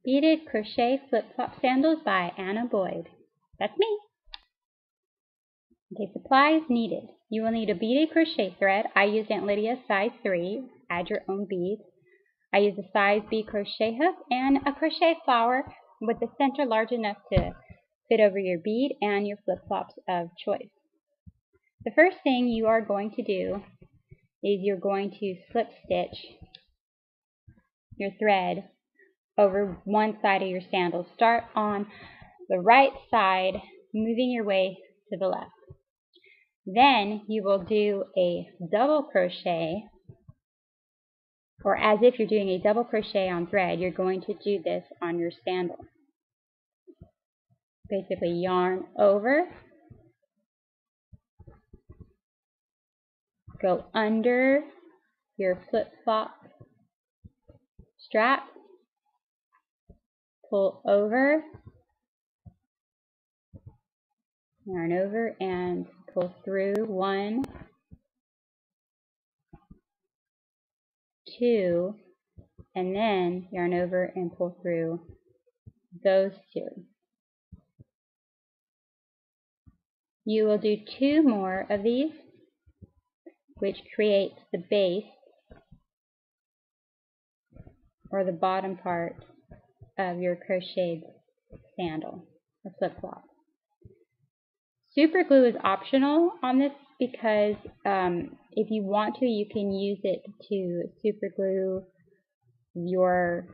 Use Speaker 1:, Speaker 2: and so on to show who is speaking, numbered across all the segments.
Speaker 1: Beaded Crochet Flip-Flop Sandals by Anna Boyd. That's me. Okay, supplies needed. You will need a beaded crochet thread. I used Aunt Lydia's size 3. Add your own beads. I used a size B crochet hook and a crochet flower with the center large enough to fit over your bead and your flip-flops of choice. The first thing you are going to do is you're going to slip stitch your thread over one side of your sandal. Start on the right side, moving your way to the left. Then you will do a double crochet, or as if you're doing a double crochet on thread, you're going to do this on your sandal. Basically yarn over, go under your flip-flop strap, pull over, yarn over and pull through 1, 2, and then yarn over and pull through those 2. You will do 2 more of these, which creates the base or the bottom part of your crocheted sandal or flip-flop. Super glue is optional on this because if you want to, you can use it to super glue your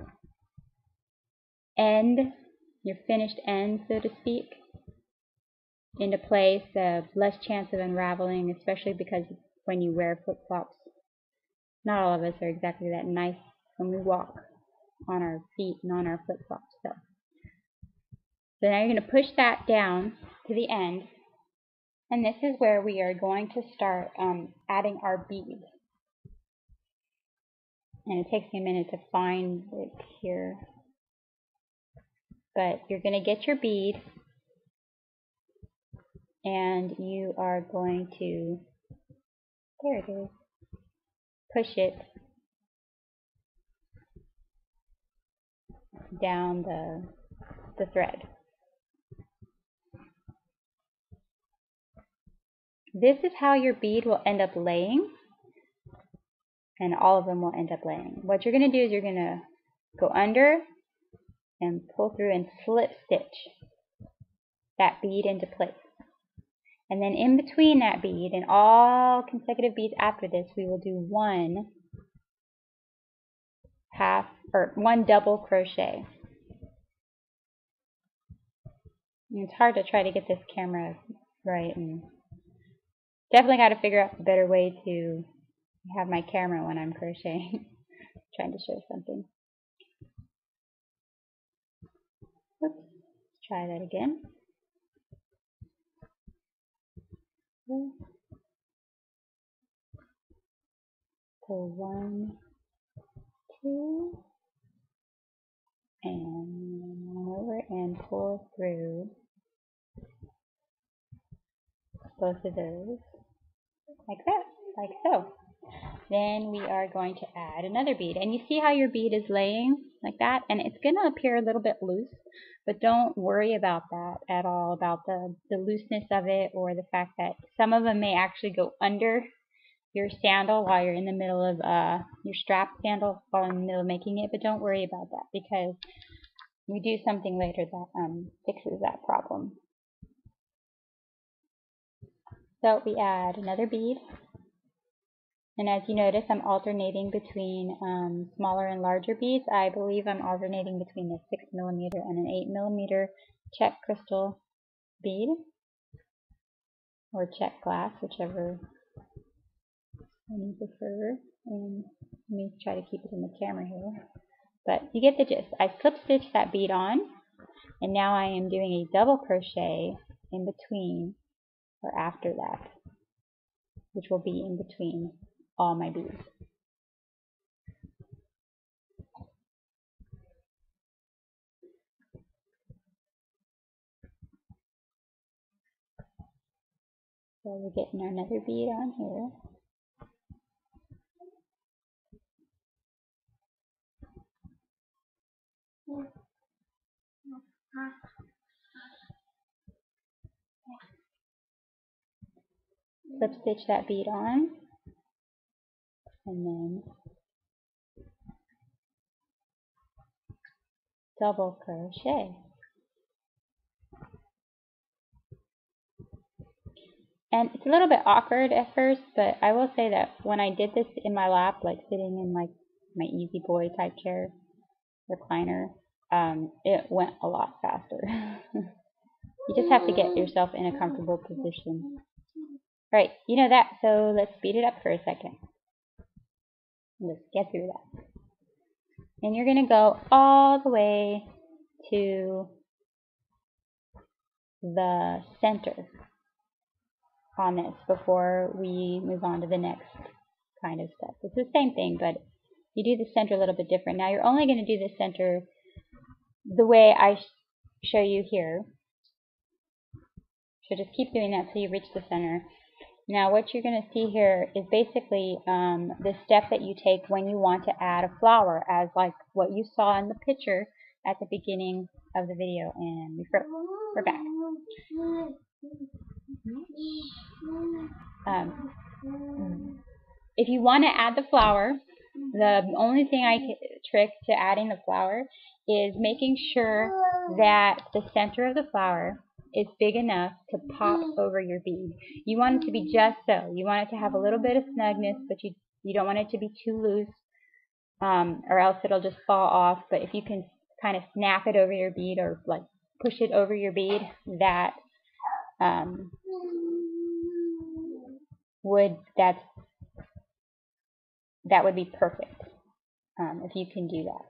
Speaker 1: end, your finished end, so to speak, into place. Less chance of unraveling, especially because when you wear flip-flops, not all of us are exactly that nice when we walk on our feet and on our flip-flops. So now you're going to push that down to the end, and this is where we are going to start adding our bead. And it takes me a minute to find it here, but you're going to get your bead, and you are going to, there it is, push it down the thread. This is how your bead will end up laying, and all of them will end up laying. What you're going to do is you're going to go under and pull through and slip stitch that bead into place. And then in between that bead and all consecutive beads after this, we will do one double crochet. And it's hard to try to get this camera right, and definitely got to figure out a better way to have my camera when I'm crocheting. Trying to show something. Oops. Let's try that again. Pull 1, 2, and over and pull through both of those like that, like so. Then we are going to add another bead, and you see how your bead is laying like that, and it's going to appear a little bit loose, but don't worry about that at all, about the looseness of it, or the fact that some of them may actually go under your sandal while you're in the middle of your strap sandal while in the middle of making it. But don't worry about that, because we do something later that fixes that problem. So we add another bead, and as you notice, I'm alternating between smaller and larger beads. I believe I'm alternating between a 6mm and an 8mm check crystal bead, or check glass, whichever one you prefer. And let me try to keep it in the camera here. But you get the gist. I slip stitched that bead on, and now I am doing a double crochet in between, or after that, which will be in between all my beads. So we're getting another bead on here. Slip stitch that bead on, and then double crochet. And it's a little bit awkward at first, but I will say that when I did this in my lap, like sitting in like my Easy Boy type chair, recliner, it went a lot faster. You just have to get yourself in a comfortable position. Alright, you know that, so let's speed it up for a second. Let's get through that. And you're going to go all the way to the center on this before we move on to the next kind of step. It's the same thing, but you do the center a little bit different. Now you're only going to do the center the way I show you here. So just keep doing that till you reach the center. Now what you're going to see here is basically the step that you take when you want to add a flower, as like what you saw in the picture at the beginning of the video. And we're back. If you want to add the flower, the only trick to adding the flower is making sure that the center of the flower is big enough to pop over your bead. You want it to be just so. You want it to have a little bit of snugness, but you don't want it to be too loose, or else it'll just fall off. But if you can kind of snap it over your bead, or like push it over your bead, that would be perfect, if you can do that.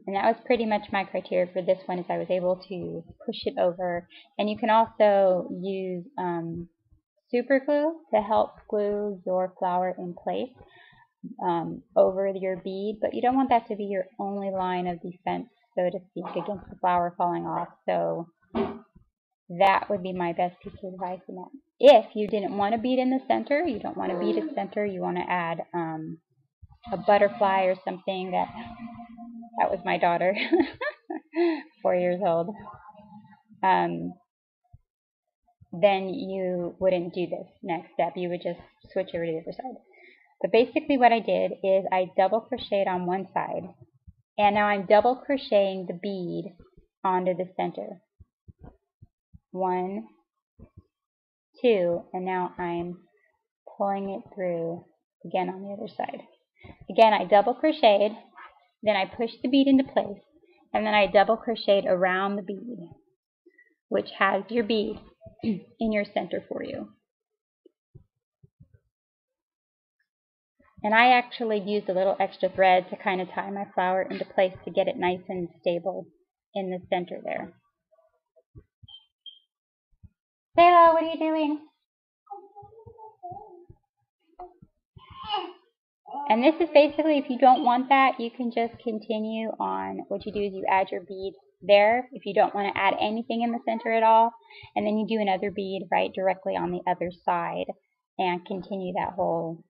Speaker 1: And that was pretty much my criteria for this one, is I was able to push it over. And you can also use super glue to help glue your flower in place over your bead, but you don't want that to be your only line of defense, so to speak, against the flower falling off. So that would be my best piece of advice in that. If you didn't want a bead in the center, you don't want a bead in the center, you want to add a butterfly or something. That was my daughter, 4 years old. Then you wouldn't do this next step. You would just switch over to the other side. But basically what I did is I double crocheted on one side, and now I'm double crocheting the bead onto the center. 1, 2, and now I'm pulling it through again on the other side. Again, I double crocheted, then I pushed the bead into place, and then I double crocheted around the bead, which has your bead in your center for you. And I actually used a little extra thread to kind of tie my flower into place to get it nice and stable in the center there. Sayla, what are you doing? And this is basically, if you don't want that, you can just continue on. What you do is you add your bead there if you don't want to add anything in the center at all, and then you do another bead right directly on the other side and continue that whole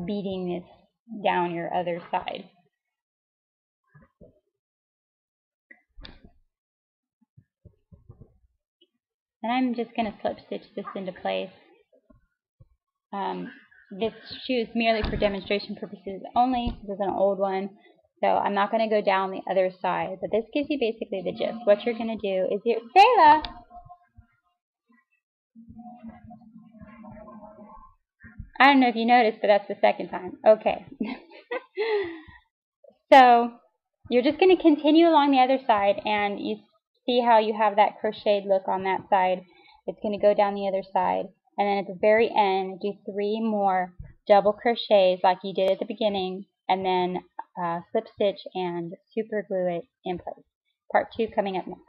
Speaker 1: beading this down your other side. And I'm just going to slip stitch this into place. This shoe is merely for demonstration purposes only. This is an old one, so I'm not going to go down the other side. But this gives you basically the gist. What you're going to do is Sayla! I don't know if you noticed, but that's the second time. Okay. So you're just going to continue along the other side, and you see how you have that crocheted look on that side. It's going to go down the other side, and then at the very end do 3 more double crochets like you did at the beginning, and then slip stitch and super glue it in place. Part 2 coming up next.